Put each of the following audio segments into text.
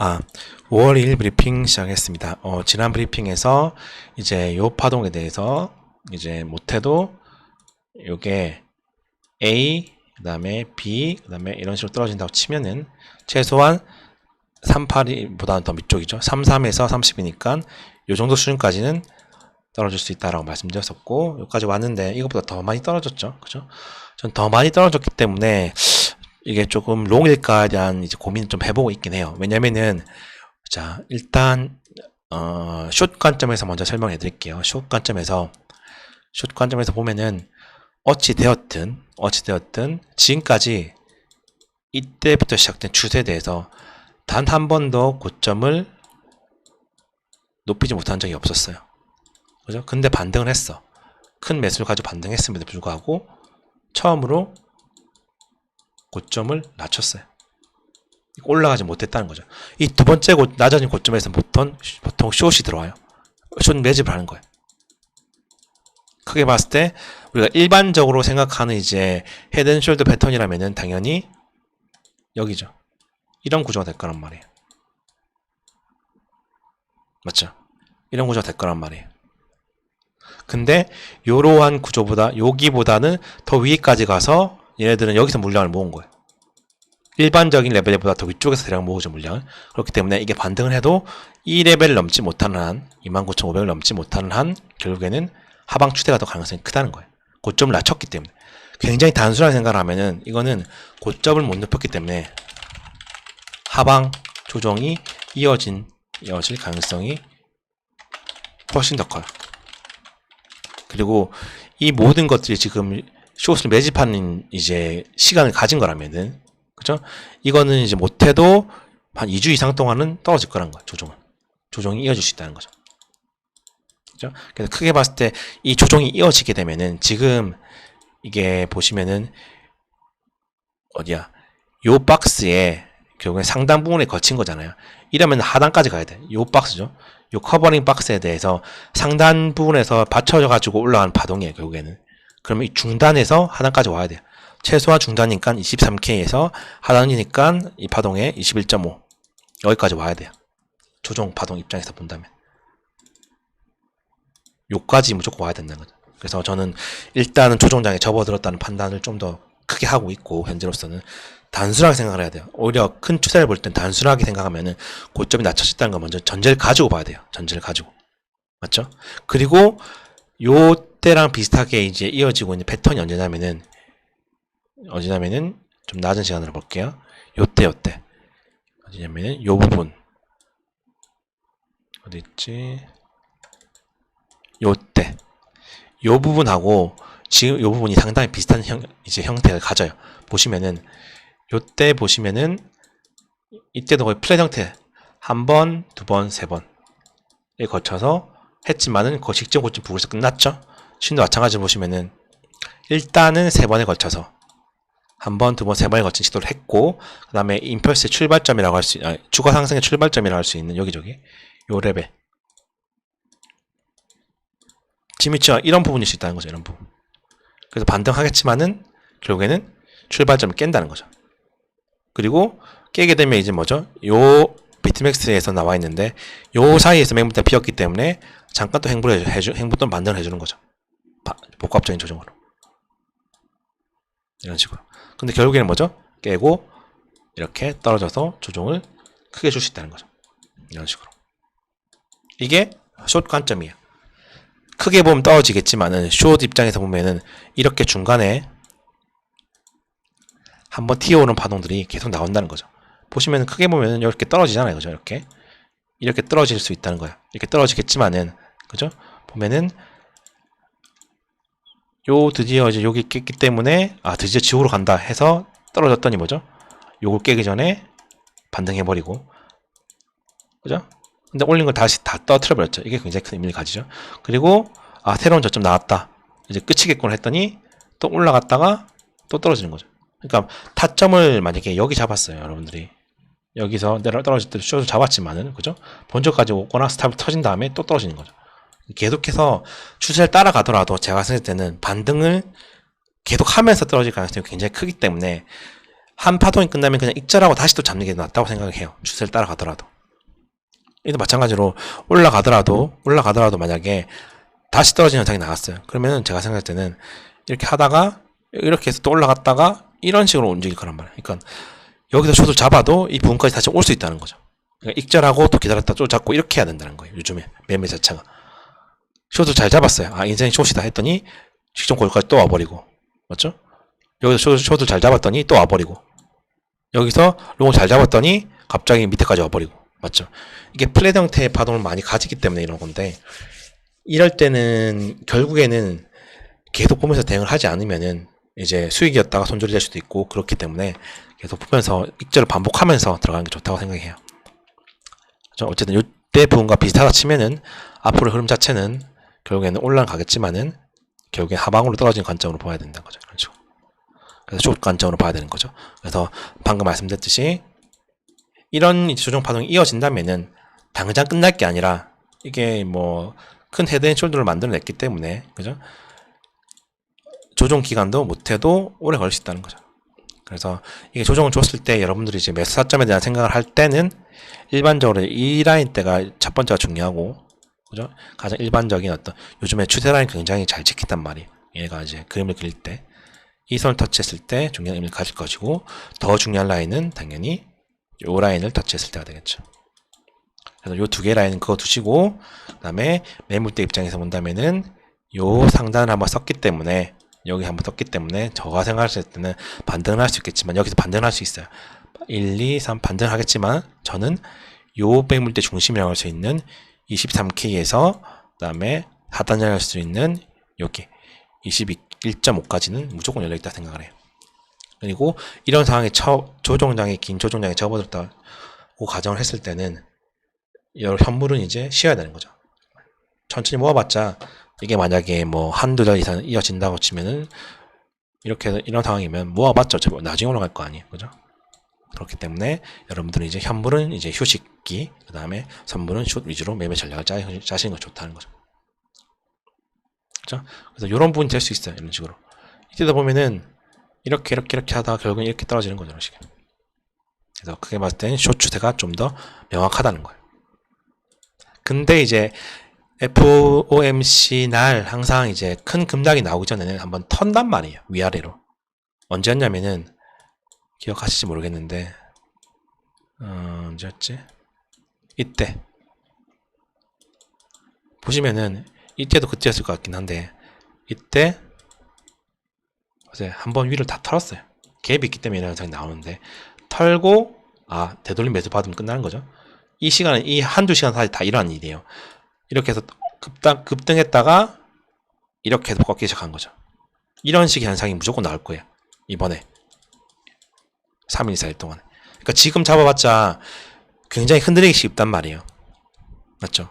아, 5월 2일 브리핑 시작했습니다. 지난 브리핑에서 이제 요 파동에 대해서 이제 못해도 요게 A, 그 다음에 B, 그 다음에 이런 식으로 떨어진다고 치면은 최소한 38보다는 더 밑쪽이죠. 33에서 30이니까 요 정도 수준까지는 떨어질 수 있다라고 말씀드렸었고, 여기까지 왔는데 이것보다 더 많이 떨어졌죠. 그죠? 전 더 많이 떨어졌기 때문에 이게 조금 롱일까에 대한 이제 고민을 좀 해보고 있긴 해요. 왜냐면은, 자, 일단, 숏 관점에서 먼저 설명해 드릴게요. 숏 관점에서 보면은, 어찌되었든, 지금까지 이때부터 시작된 추세에 대해서 단 한 번도 고점을 높이지 못한 적이 없었어요. 그죠? 근데 반등을 했어. 큰 매수를 가지고 반등했음에도 불구하고, 처음으로 고점을 낮췄어요. 올라가지 못했다는 거죠. 이 두 번째 낮아진 고점에서 보통 숏이 들어와요. 숏 매집을 하는 거예요. 크게 봤을 때 우리가 일반적으로 생각하는 이제 헤드앤숄더 패턴이라면은 당연히 여기죠. 이런 구조가 될 거란 말이에요. 맞죠? 이런 구조가 될 거란 말이에요. 근데 이러한 구조보다 여기보다는 더 위에까지 가서 얘네들은 여기서 물량을 모은 거예요. 일반적인 레벨보다 더 위쪽에서 대략 모으죠, 물량을. 그렇기 때문에 이게 반등을 해도 이 레벨을 넘지 못하는 한, 29,500을 넘지 못하는 한, 결국에는 하방 추세가 더 가능성이 크다는 거예요. 고점을 낮췄기 때문에. 굉장히 단순하게 생각을 하면은 이거는 고점을 못 높였기 때문에 하방 조정이 이어질 가능성이 훨씬 더 커요. 그리고 이 모든 것들이 지금 숏을 매집하는 이제 시간을 가진 거라면은, 그죠? 이거는 이제 못해도 한 2주 이상 동안은 떨어질 거란 거야, 조정이 이어질 수 있다는 거죠. 그죠? 그래서 크게 봤을 때 이 조정이 이어지게 되면은 지금 이게 보시면은 어디야? 요 박스에 결국에 상단 부분에 거친 거잖아요. 이러면 하단까지 가야 돼. 요 박스죠. 요 커버링 박스에 대해서 상단 부분에서 받쳐져 가지고 올라가는 파동이에요, 결국에는. 그러면 이 중단에서 하단까지 와야 돼요. 최소한 중단이니까 23K에서 하단이니까 이 파동에 21.5 여기까지 와야 돼요. 조정 파동 입장에서 본다면 요까지 무조건 와야 된다는 거죠. 그래서 저는 일단은 조정장에 접어들었다는 판단을 좀 더 크게 하고 있고, 현재로서는 단순하게 생각을 해야 돼요. 오히려 큰 추세를 볼 땐 단순하게 생각하면은 고점이 낮춰졌다는 거 먼저 전제를 가지고 봐야 돼요. 전제를 가지고. 맞죠? 그리고 요 때랑 비슷하게 이제 이어지고 있는 패턴이 언제냐면은 좀 낮은 시간으로 볼게요. 요때 어디냐면은 요 부분 어디 있지? 요때 요 부분하고 지금 요 부분이 상당히 비슷한 형태를 가져요. 보시면은 요때 보시면은 이때도 거의 플랫 형태 한 번, 두 번, 세 번에 거쳐서 했지만은 그 직전 고점 부분에서 끝났죠. 신도 마찬가지로 보시면은 일단은 세 번에 걸쳐서 한 번, 두 번, 세 번에 걸친 시도를 했고, 그 다음에 임펄스의 출발점이라고 할 수, 추가 상승의 출발점이라고 할 수 있는 여기저기 요 레벨. 지금 있죠? 이런 부분일 수 있다는 거죠. 이런 부분. 그래서 반등하겠지만은 결국에는 출발점을 깬다는 거죠. 그리고 깨게 되면 이제 뭐죠? 요 비트맥스에서 나와 있는데 요 사이에서 맹분대 비었기 때문에 잠깐 또 행보도 반등을 해주는 거죠. 복합적인 조정으로. 이런 식으로. 근데 결국에는 뭐죠? 깨고 이렇게 떨어져서 조정을 크게 줄 수 있다는 거죠. 이런 식으로. 이게 숏 관점이에요. 크게 보면 떨어지겠지만은 숏 입장에서 보면은 이렇게 중간에 한번 튀어오는 파동들이 계속 나온다는 거죠. 보시면 크게 보면은 이렇게 떨어지잖아요. 그죠? 이렇게 떨어질 수 있다는 거예요. 이렇게 떨어지겠지만은, 그죠? 보면은 드디어 이제 여기 깼기 때문에 드디어 지옥으로 간다 해서 떨어졌더니 뭐죠? 요걸 깨기 전에 반등해버리고, 그죠? 근데 올린 걸 다시 다 떨어뜨려 버렸죠. 이게 굉장히 큰 의미를 가지죠. 그리고 새로운 저점 나왔다, 이제 끝이겠구나 했더니 또 올라갔다가 또 떨어지는 거죠. 그러니까 타점을 만약에 여기 잡았어요, 여러분들이. 여기서 떨어질 때 숏을 잡았지만은, 그죠? 본저까지 오거나 스탑을 터진 다음에 또 떨어지는 거죠. 계속해서 추세를 따라가더라도 제가 생각할 때는 반등을 계속하면서 떨어질 가능성이 굉장히 크기 때문에 한 파동이 끝나면 그냥 익절하고 다시 또 잡는 게 낫다고 생각을 해요. 추세를 따라가더라도. 이도 마찬가지로 올라가더라도 만약에 다시 떨어지는 현상이 나왔어요. 그러면은 제가 생각할 때는 이렇게 하다가 이렇게 해서 또 올라갔다가 이런 식으로 움직일 거란 말이에요. 그러니까 여기서 숏을 잡아도 이 부분까지 다시 올 수 있다는 거죠. 그러니까 익절하고 또 기다렸다 또 잡고 이렇게 해야 된다는 거예요. 요즘에 매매 자체가. 숏을 잘 잡았어요. 아, 인생이 숏이다 했더니 직전 고기까지 또 와버리고. 맞죠? 여기서 숏을 잘 잡았더니 또 와버리고. 여기서 롱을 잘 잡았더니 갑자기 밑에까지 와버리고. 맞죠? 이게 플랫 형태의 파동을 많이 가지기 때문에 이런 건데, 이럴 때는 결국에는 계속 보면서 대응을 하지 않으면은 이제 수익이었다가 손절이 될 수도 있고, 그렇기 때문에 계속 보면서 익절을 반복하면서 들어가는 게 좋다고 생각해요. 어쨌든 이때 부분과 비슷하다 치면은 앞으로 흐름 자체는 결국에는 올라가겠지만은 결국엔 하방으로 떨어진 관점으로 봐야 된다는 거죠. 그렇죠. 그래서 숏 관점으로 봐야 되는 거죠. 그래서 방금 말씀드렸듯이 이런 조정 파동이 이어진다면은 당장 끝날 게 아니라 이게 뭐 큰 헤드앤숄더를 만들어냈기 때문에, 그죠? 조정 기간도 못해도 오래 걸릴 수 있다는 거죠. 그래서 이게 조정을 줬을 때 여러분들이 이제 매수 사점에 대한 생각을 할 때는 일반적으로 이 라인 때가 첫 번째가 중요하고, 그죠? 가장 일반적인 어떤 요즘에 추세 라인 굉장히 잘 지킨단 말이에요. 얘가 이제 그림을 그릴 때 이 선을 터치했을 때 중요한 의미를 가질 것이고, 더 중요한 라인은 당연히 요 라인을 터치했을 때가 되겠죠. 그래서 요 두 개 라인은 그거 두시고, 그 다음에 매물대 입장에서 본다면은 요 상단을 한번 썼기 때문에, 여기 한번 썼기 때문에 저가 생각했을 때는 반등을 할 수 있겠지만, 여기서 반등을 할 수 있어요. 1, 2, 3 반등을 하겠지만, 저는 요 매물대 중심이라고 할 수 있는 23K에서 그 다음에 하단을 할 수 있는 여기 21.5까지는 무조건 열려있다 생각을 해요. 그리고 이런 상황에 긴 조정장에 접어들었다고 가정을 했을 때는 여러 현물은 이제 쉬어야 되는 거죠. 천천히 모아봤자 이게 만약에 뭐 한두 달 이상 이어진다고 치면은 이렇게 이런 상황이면 모아봤자 어차피 나중에 올라갈 거 아니에요. 그죠? 그렇기 때문에 여러분들은 이제 현물은 이제 휴식기, 그 다음에 선물은 숏 위주로 매매 전략을 짜시는 거 좋다는 거죠. 그죠? 그래서 이런 부분이 될 수 있어요. 이런 식으로. 이때다 보면은 이렇게 하다가 결국엔 이렇게 떨어지는 거죠. 이런 식으로. 그래서 크게 봤을 때는 숏 추세가 좀 더 명확하다는 거예요. 근데 이제 FOMC 날 항상 이제 큰 급락이 나오기 전에는 한번 턴단 말이에요. 위아래로. 언제였냐면은 기억하실지 모르겠는데 언제였지? 이때 보시면은 이때도 그때였을 것 같긴 한데, 이때 한번 위를 다 털었어요. 갭이 있기 때문에 이런 현상이 나오는데, 털고 되돌림 매수 받으면 끝나는 거죠. 이 시간은 이 한두 시간 사이 다 일어난 일이에요. 이렇게 해서 급등했다가 이렇게 해서 꺾이기 시작한 거죠. 이런 식의 현상이 무조건 나올 거예요. 이번에 3일, 4일 동안. 그러니까 지금 잡아봤자 굉장히 흔들리기 쉽단 말이에요. 맞죠?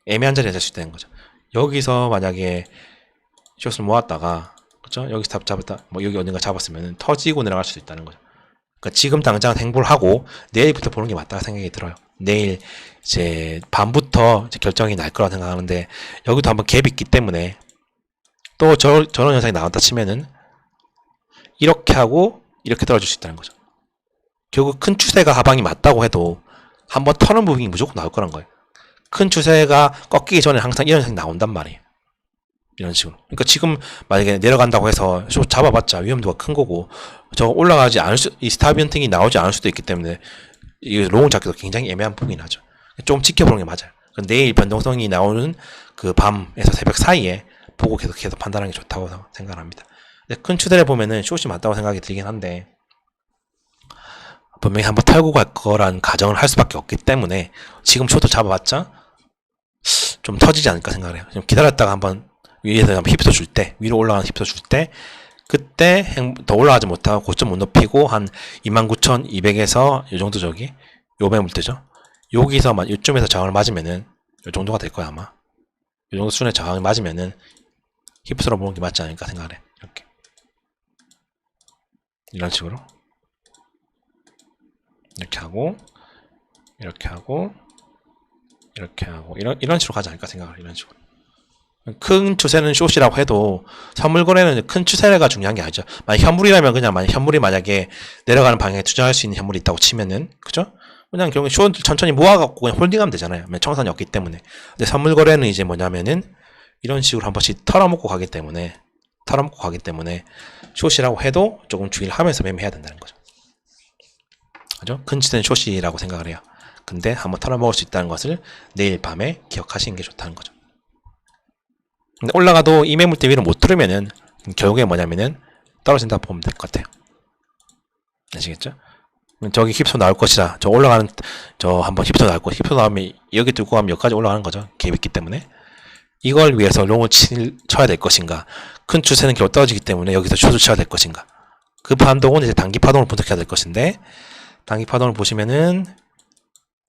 애매한 자리에 될 수 있다는 거죠. 여기서 만약에 숏을 모았다가, 그죠? 여기서 잡았다, 뭐 여기 어딘가 잡았으면 터지고 내려갈 수도 있다는 거죠. 그러니까 지금 당장 행보를 하고 내일부터 보는 게 맞다고 생각이 들어요. 내일 이제 밤부터 이제 결정이 날 거라고 생각하는데, 여기도 한번 갭이 있기 때문에 또 저런 현상이 나온다 치면은 이렇게 하고 이렇게 떨어질 수 있다는 거죠. 결국 큰 추세가 하방이 맞다고 해도 한번 터는 부분이 무조건 나올 거란 거예요. 큰 추세가 꺾이기 전에 항상 이런 현상이 나온단 말이에요. 이런 식으로. 그러니까 지금 만약에 내려간다고 해서 숏 잡아봤자 위험도가 큰 거고, 저거 올라가지 않을 이 스탑 현상이 나오지 않을 수도 있기 때문에 이 롱을 잡기도 굉장히 애매한 부분이 나죠. 좀 지켜보는 게 맞아요. 내일 변동성이 나오는 그 밤에서 새벽 사이에 보고 계속해서 판단하는 게 좋다고 생각합니다. 근데 큰 추세를 보면은 숏이 맞다고 생각이 들긴 한데, 분명히 한번 털고 갈 거란 가정을 할 수밖에 없기 때문에 지금 숏을 잡아봤자 좀 터지지 않을까 생각을 해요. 좀 기다렸다가 한번 위에서 한번 힙서 줄 때, 위로 올라가는 힙서 줄 때, 그때 더 올라가지 못하고 고점 못 높이고 한 29,200에서 이 정도 저기 요 매물대죠. 여기서 이쯤에서 저항을 맞으면은 이 정도가 될 거야 아마. 이 정도 수준의 저항을 맞으면은 힙스로 보는 게 맞지 않을까 생각을 해. 이렇게 이런 식으로 이렇게 하고 이렇게 하고 이렇게 하고 이런 식으로 가지 않을까 생각을 해. 이런 식으로. 큰 추세는 숏이라고 해도 선물 거래는 큰 추세가 중요한 게 아니죠. 만약 현물이라면 그냥 현물이 만약에 내려가는 방향에 투자할 수 있는 현물이 있다고 치면은, 그죠? 그냥 결국에 쇼 천천히 모아갖고 그냥 홀딩하면 되잖아요. 청산이 없기 때문에. 근데 선물 거래는 이제 뭐냐면은 이런 식으로 한 번씩 털어먹고 가기 때문에 숏이라고 해도 조금 주의를 하면서 매매해야 된다는 거죠. 그죠? 근치는 숏이라고 생각을 해요. 근데 한번 털어먹을 수 있다는 것을 내일 밤에 기억하시는 게 좋다는 거죠. 근데 올라가도 이 매물대 위로 못 뚫으면은 결국에 뭐냐면은 떨어진다 보면 될 것 같아요. 아시겠죠? 저기 힙소 나올 것이다. 저 올라가는 저 한번 힙소 나올 것. 힙소 나오면 여기 뚫고 가면 여기까지 올라가는 거죠. 갭 있기 때문에. 이걸 위해서 롱을 쳐야 될 것인가. 큰 추세는 결국 떨어지기 때문에 여기서 숏을 쳐야 될 것인가. 그 반동은 이제 단기 파동을 분석해야 될 것인데, 단기 파동을 보시면은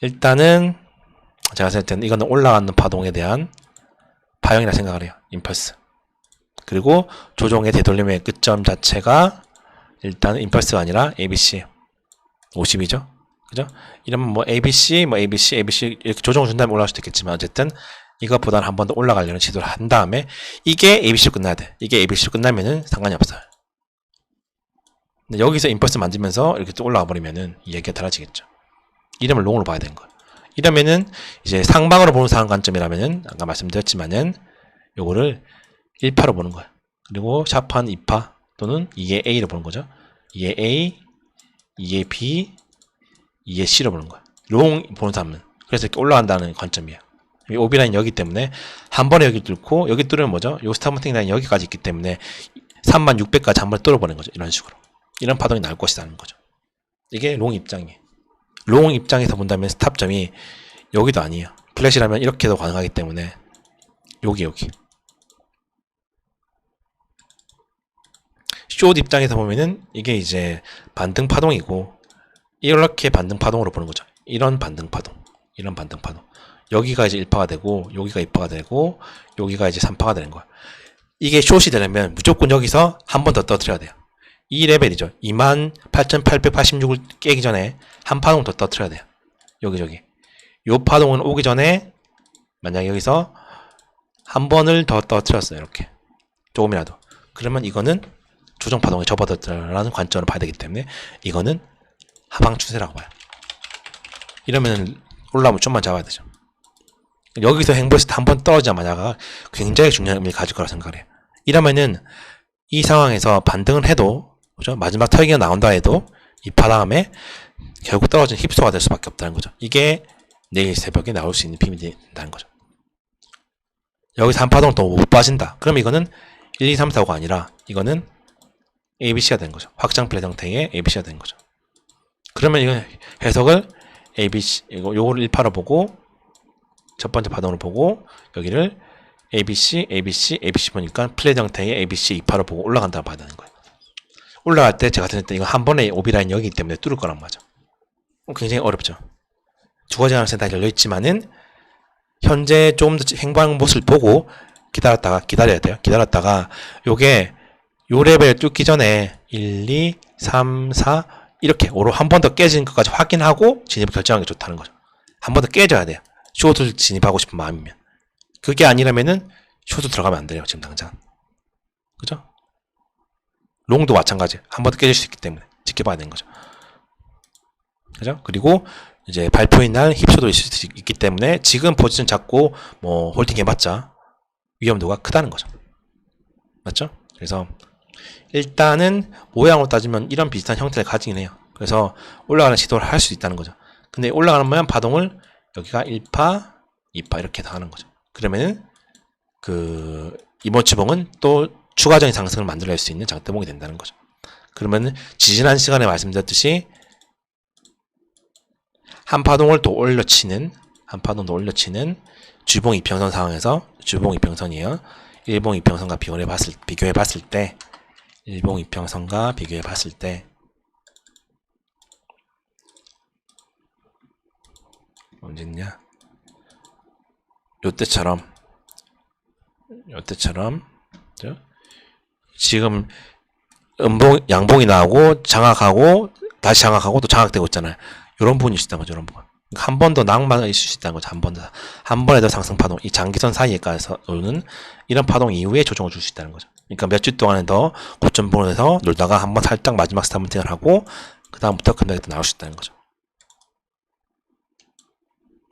일단은 제가 생각할 때는 이거는 올라가는 파동에 대한 파형이라 생각을 해요. 임펄스. 그리고 조종의 되돌림의 끝점 자체가 일단 임펄스가 아니라 ABC 50이죠. 그죠? 이러면 뭐 ABC 이렇게 조정을 준 다음에 올라갈 수도 있겠지만 어쨌든 이것보다는 한 번 더 올라가려는 시도를 한 다음에 이게 ABC로 끝나야 돼. 이게 ABC로 끝나면은 상관이 없어요. 근데 여기서 임펄스 만지면서 이렇게 또 올라가 버리면은 이 얘기가 달라지겠죠. 이러면 롱으로 봐야 되는 거예요. 이러면은 이제 상방으로 보는 사람 관점이라면은 아까 말씀드렸지만은 요거를 1파로 보는 거예요. 그리고 샤프한 2파 또는 2의 A로 보는 거죠. 2의 A, 2의 B, 2의 C로 보는 거예요. 롱 보는 사람은. 그래서 이렇게 올라간다는 관점이에요. 이 오비라인 여기 때문에 한 번에 여기 뚫고 여기 뚫으면 뭐죠? 요 스타버팅 라인 여기까지 있기 때문에 3600까지 한 번에 뚫어버리는 거죠. 이런 식으로. 이런 파동이 나올 것이라는 거죠. 이게 롱 입장이에요. 롱 입장에서 본다면 스탑점이 여기도 아니에요. 플랫이라면 이렇게도 가능하기 때문에 여기 숏 입장에서 보면은 이게 이제 반등 파동이고 이렇게 반등 파동으로 보는 거죠. 이런 반등 파동 여기가 이제 1파가 되고 여기가 2파가 되고 여기가 이제 3파가 되는 거야. 이게 숏이 되려면 무조건 여기서 한 번 더 떠들어야 돼요. 이 레벨이죠. 28,886을 깨기 전에 한 파동 더 떠들어야 돼요. 여기저기. 요 파동은 오기 전에 만약에 여기서 한 번을 더 떠들었어요. 이렇게. 조금이라도. 그러면 이거는 조정 파동에 접어들었다라는 관점으로 봐야 되기 때문에 이거는 하방 추세라고 봐요. 이러면 올라오면 좀만 잡아야 되죠. 여기서 행보했을 때 한 번 떨어지자마자가 굉장히 중요한 의미를 가질 거라고 생각을 해요. 이러면은 이 상황에서 반등을 해도 그죠? 마지막 털기가 나온다 해도 이 파 다음에 결국 떨어진 힙소가 될 수밖에 없다는 거죠. 이게 내일 새벽에 나올 수 있는 비밀이 된다는 거죠. 여기서 한 파동 더 못 빠진다. 그럼 이거는 1, 2, 3, 4, 5가 아니라 이거는 ABC가 되는 거죠. 확장 플랫 형태의 ABC가 되는 거죠. 그러면 이건 해석을 ABC, 요거를 1파로 보고 첫 번째 파동으로 보고 여기를 ABC 보니까 플랫 형태의 ABC 2파로 보고 올라간다고 봐야 되는 거예요. 올라갈 때 제가 생각할 때 이거 한 번에 오비라인 여기 있기 때문에 뚫을 거란 말이죠. 굉장히 어렵죠. 두 가지 하나씩 다 열려있지만은 현재 좀 더 행방 모습을 보고 기다려야 돼요. 기다렸다가 요게 요 레벨 뚫기 전에 1, 2, 3, 4 이렇게 오로 한 번 더 깨지는 것까지 확인하고 진입을 결정하는 게 좋다는 거죠. 한 번 더 깨져야 돼요. 숏을 진입하고 싶은 마음이면. 그게 아니라면은 숏을 들어가면 안 돼요. 지금 당장. 그죠? 롱도 마찬가지. 한 번 더 깨질 수 있기 때문에 지켜봐야 되는 거죠. 그죠? 그리고 이제 발표인 날 힙소도 있을 수 있기 때문에 지금 포지션 잡고 뭐 홀딩 해봤자 위험도가 크다는 거죠. 맞죠? 그래서 일단은 모양으로 따지면 이런 비슷한 형태를 가지긴 해요. 그래서 올라가는 시도를 할 수 있다는 거죠. 근데 올라가는 모양 파동을 여기가 1파, 2파 이렇게 다 하는 거죠. 그러면은 그 이번 주봉은 또 추가적인 상승을 만들어낼 수 있는 장대봉이 된다는 거죠. 그러면은 지난 시간에 말씀드렸듯이 한 파동을 더 올려치는 주봉 이평선 상황에서 주봉 이평선이에요. 일봉 이평선과 비교해 봤을 때 일봉 이평선과 비교해 봤을 때 언제냐? 요때처럼 지금 양봉이 나오고 장악하고 다시 장악하고 또 장악되고 있잖아요. 이런 부분이 있다는 거죠. 이런 부분. 한 번 더 낭만이 있을 수 있다는 거죠. 한 번에 더 상승 파동, 이 장기선 사이에까지 오는 이런 파동 이후에 조정을 줄 수 있다는 거죠. 그러니까 몇 주 동안에 더 고점 부분에서 놀다가 한번 살짝 마지막 스타먼팅을 하고 그 다음부터 금액이 또 나올 수 있다는 거죠.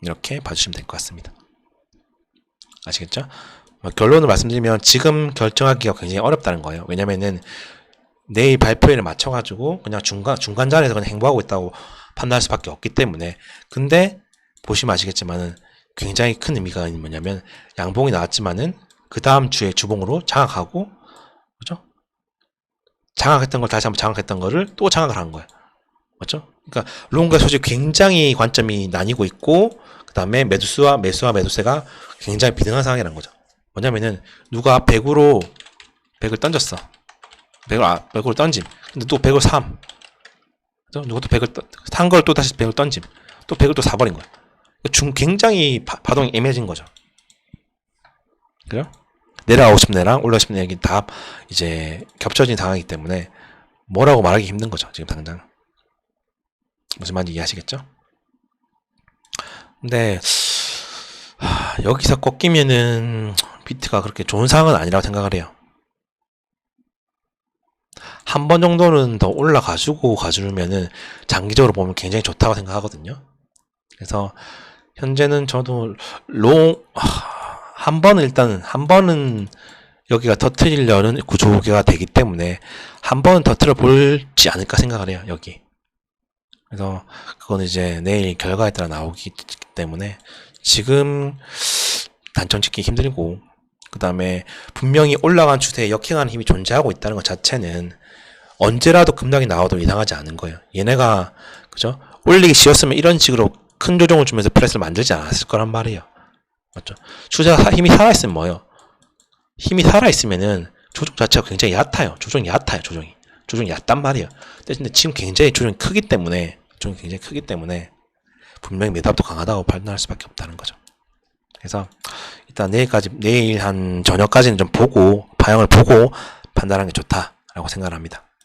이렇게 봐주시면 될 것 같습니다. 아시겠죠? 결론을 말씀드리면 지금 결정하기가 굉장히 어렵다는 거예요. 왜냐면은 내일 발표일에 맞춰가지고 그냥 중간 자리에서 그냥 행보하고 있다고 판단할 수밖에 없기 때문에. 근데 보시면 아시겠지만은 굉장히 큰 의미가 뭐냐면 양봉이 나왔지만은 그 다음 주에 주봉으로 장악하고, 그죠? 장악했던 걸 다시 한번 장악했던 거를 또 장악을 한 거예요. 맞죠? 그러니까 롱과 숏이 굉장히 관점이 나뉘고 있고, 그 다음에 매수와 매도세가 굉장히 비등한 상황이라는 거죠. 뭐냐면은 누가 100으로 100을 던졌어. 100으로 던짐. 근데 또 100을 삼. 그죠? 누가 또 100을 산 걸 또 다시 100을 던짐. 또 100을 또 사버린 거야. 굉장히 파동이 애매해진 거죠. 그죠? 내려가고 싶은 애랑 올라가고 싶은 애기 다 이제 겹쳐진 상황이기 때문에 뭐라고 말하기 힘든 거죠. 지금 당장. 무슨 말인지 이해하시겠죠? 근데 여기서 꺾이면은 비트가 그렇게 좋은 상황은 아니라고 생각을 해요. 한 번 정도는 더 올라가주고 가주면은 장기적으로 보면 굉장히 좋다고 생각하거든요. 그래서 현재는 저도 한 번은 여기가 터트리려는 구조가 되기 때문에 한 번은 터트려 볼지 않을까 생각을 해요. 여기. 그래서 그건 이제 내일 결과에 따라 나오기 때문에 지금 단점 짓기 힘들고, 그 다음에 분명히 올라간 추세에 역행하는 힘이 존재하고 있다는 것 자체는 언제라도 급락이 나와도 이상하지 않은 거예요. 얘네가 그죠? 올리기 쉬웠으면 이런 식으로 큰 조정을 주면서 프레스를 만들지 않았을 거란 말이에요. 맞죠? 추세가 힘이 살아있으면 뭐예요? 힘이 살아있으면은 조정 자체가 굉장히 얕아요. 조정이 얕단 말이에요. 근데 지금 굉장히 조정이 크기 때문에 분명히 매답도 강하다고 판단할 수밖에 없다는 거죠. 그래서 일단 내일 한 저녁까지는 좀 보고, 방향을 보고 판단하는 게 좋다라고 생각을 합니다.